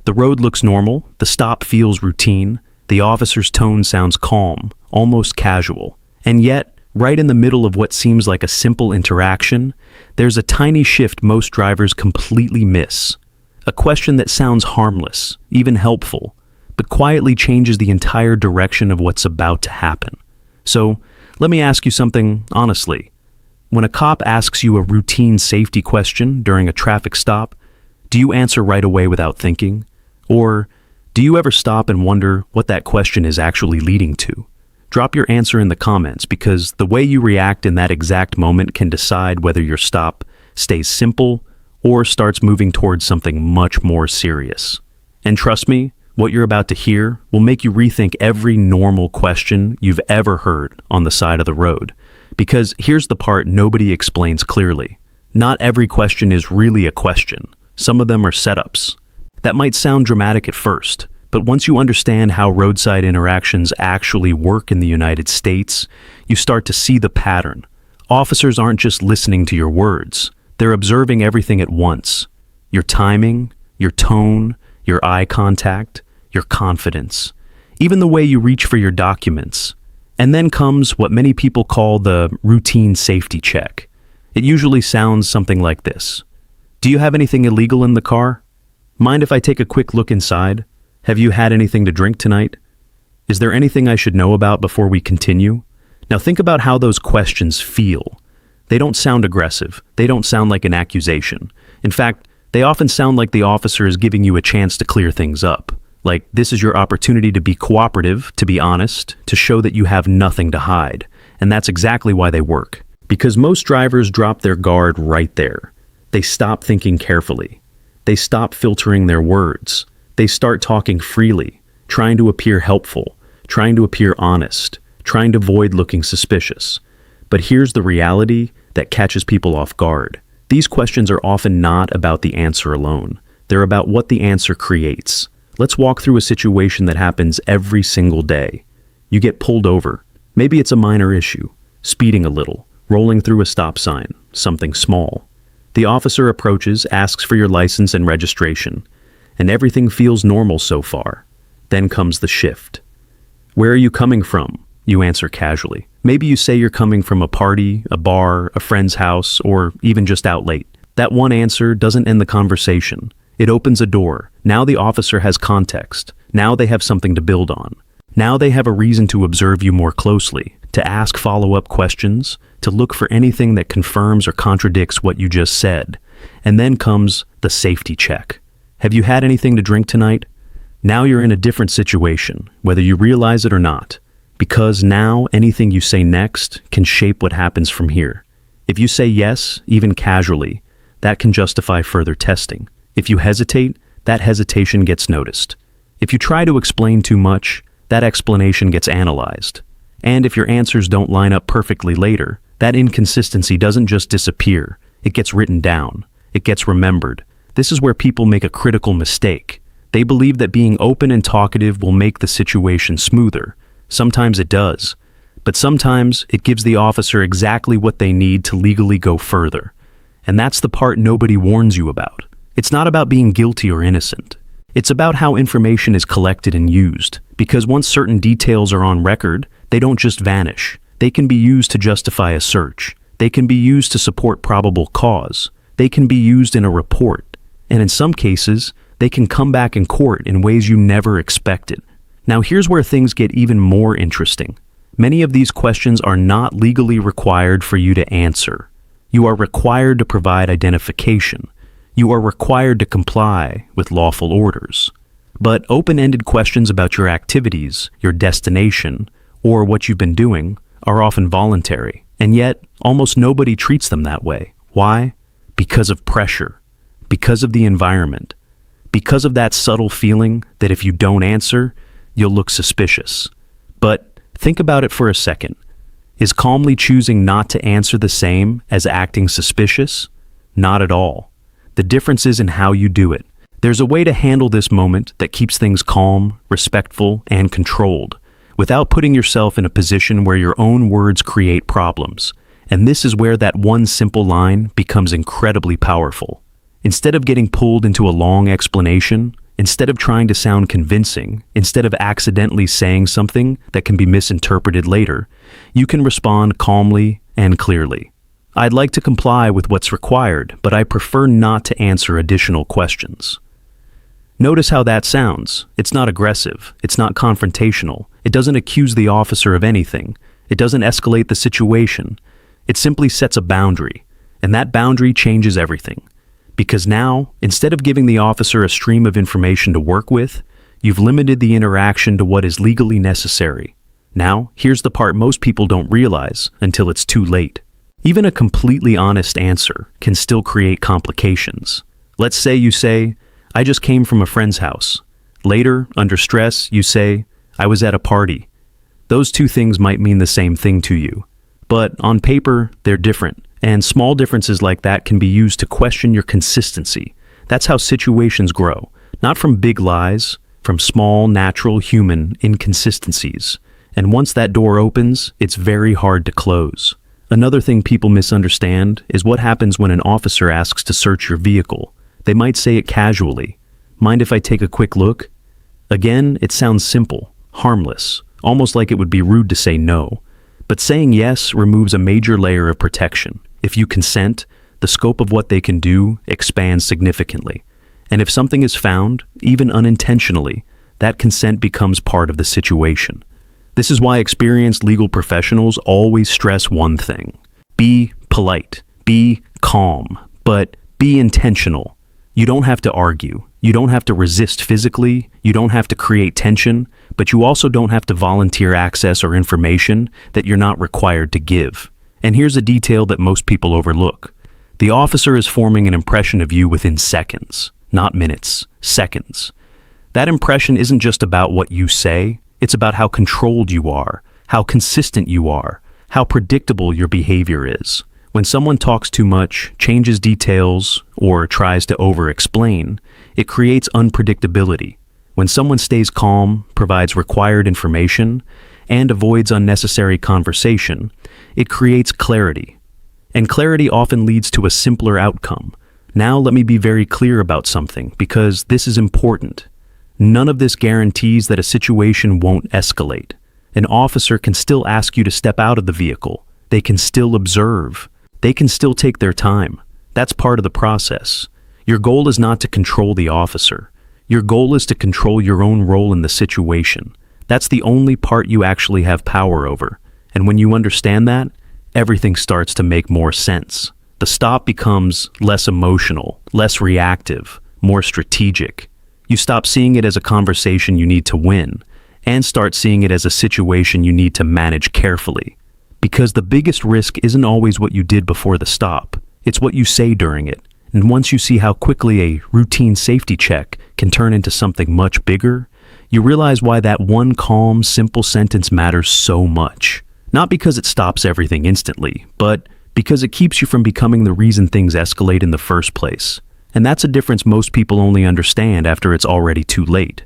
The road looks normal, the stop feels routine, the officer's tone sounds calm, almost casual. And yet, right in the middle of what seems like a simple interaction, there's a tiny shift most drivers completely miss. A question that sounds harmless, even helpful, but quietly changes the entire direction of what's about to happen. So, let me ask you something honestly. When a cop asks you a routine safety question during a traffic stop, do you answer right away without thinking? Or do you ever stop and wonder what that question is actually leading to? Drop your answer in the comments, because the way you react in that exact moment can decide whether your stop stays simple or starts moving towards something much more serious. And trust me, what you're about to hear will make you rethink every normal question you've ever heard on the side of the road. Because here's the part nobody explains clearly. Not every question is really a question. Some of them are setups. That might sound dramatic at first, but once you understand how roadside interactions actually work in the United States, you start to see the pattern. Officers aren't just listening to your words. They're observing everything at once. Your timing, your tone, your eye contact, your confidence, even the way you reach for your documents. And then comes what many people call the routine safety check. It usually sounds something like this. Do you have anything illegal in the car? Mind if I take a quick look inside? Have you had anything to drink tonight? Is there anything I should know about before we continue? Now think about how those questions feel. They don't sound aggressive. They don't sound like an accusation. In fact, they often sound like the officer is giving you a chance to clear things up. Like, this is your opportunity to be cooperative, to be honest, to show that you have nothing to hide. And that's exactly why they work. Because most drivers drop their guard right there. They stop thinking carefully. They stop filtering their words. They start talking freely, trying to appear helpful, trying to appear honest, trying to avoid looking suspicious. But here's the reality that catches people off guard. These questions are often not about the answer alone. They're about what the answer creates. Let's walk through a situation that happens every single day. You get pulled over. Maybe it's a minor issue, speeding a little, rolling through a stop sign, something small. The officer approaches, asks for your license and registration, and everything feels normal so far. Then comes the shift. Where are you coming from? You answer casually. Maybe you say you're coming from a party, a bar, a friend's house, or even just out late. That one answer doesn't end the conversation. It opens a door. Now the officer has context. Now they have something to build on. Now they have a reason to observe you more closely, to ask follow-up questions, to look for anything that confirms or contradicts what you just said. And then comes the safety check. Have you had anything to drink tonight? Now you're in a different situation, whether you realize it or not. Because now anything you say next can shape what happens from here. If you say yes, even casually, that can justify further testing. If you hesitate, that hesitation gets noticed. If you try to explain too much, that explanation gets analyzed. And if your answers don't line up perfectly later, that inconsistency doesn't just disappear. It gets written down. It gets remembered. This is where people make a critical mistake. They believe that being open and talkative will make the situation smoother. Sometimes it does. But sometimes it gives the officer exactly what they need to legally go further. And that's the part nobody warns you about. It's not about being guilty or innocent. It's about how information is collected and used. Because once certain details are on record, they don't just vanish. They can be used to justify a search. They can be used to support probable cause. They can be used in a report. And in some cases, they can come back in court in ways you never expected. Now here's where things get even more interesting. Many of these questions are not legally required for you to answer. You are required to provide identification. You are required to comply with lawful orders. But open-ended questions about your activities, your destination, or what you've been doing are often voluntary. And yet, almost nobody treats them that way. Why? Because of pressure. Because of the environment. Because of that subtle feeling that if you don't answer, you'll look suspicious. But think about it for a second. Is calmly choosing not to answer the same as acting suspicious? Not at all. The difference is in how you do it. There's a way to handle this moment that keeps things calm, respectful, and controlled, without putting yourself in a position where your own words create problems. And this is where that one simple line becomes incredibly powerful. Instead of getting pulled into a long explanation, Instead of trying to sound convincing, instead of accidentally saying something that can be misinterpreted later, you can respond calmly and clearly. I'd like to comply with what's required, but I prefer not to answer additional questions. Notice how that sounds. It's not aggressive. It's not confrontational. It doesn't accuse the officer of anything. It doesn't escalate the situation. It simply sets a boundary, and that boundary changes everything. Because now, instead of giving the officer a stream of information to work with, you've limited the interaction to what is legally necessary. Now, here's the part most people don't realize until it's too late. Even a completely honest answer can still create complications. Let's say you say, "I just came from a friend's house." Later, under stress, you say, "I was at a party." Those two things might mean the same thing to you. But on paper, they're different. And small differences like that can be used to question your consistency. That's how situations grow, not from big lies, from small, natural, human inconsistencies. And once that door opens, it's very hard to close. Another thing people misunderstand is what happens when an officer asks to search your vehicle. They might say it casually. "Mind if I take a quick look?" Again, it sounds simple, harmless, almost like it would be rude to say no. But saying yes removes a major layer of protection. If you consent, the scope of what they can do expands significantly. And if something is found, even unintentionally, that consent becomes part of the situation. This is why experienced legal professionals always stress one thing. Be polite, be calm, but be intentional. You don't have to argue. You don't have to resist physically. You don't have to create tension, but you also don't have to volunteer access or information that you're not required to give. And here's a detail that most people overlook. The officer is forming an impression of you within seconds, not minutes, seconds. That impression isn't just about what you say, it's about how controlled you are, how consistent you are, how predictable your behavior is. When someone talks too much, changes details, or tries to over-explain, it creates unpredictability. When someone stays calm, provides required information, and avoids unnecessary conversation, it creates clarity. And clarity often leads to a simpler outcome. Now let me be very clear about something, because this is important. None of this guarantees that a situation won't escalate. An officer can still ask you to step out of the vehicle. They can still observe. They can still take their time. That's part of the process. Your goal is not to control the officer. Your goal is to control your own role in the situation. That's the only part you actually have power over. And when you understand that, everything starts to make more sense. The stop becomes less emotional, less reactive, more strategic. You stop seeing it as a conversation you need to win, and start seeing it as a situation you need to manage carefully. Because the biggest risk isn't always what you did before the stop, it's what you say during it. And once you see how quickly a routine safety check can turn into something much bigger, you realize why that one calm, simple sentence matters so much. Not because it stops everything instantly, but because it keeps you from becoming the reason things escalate in the first place. And that's a difference most people only understand after it's already too late.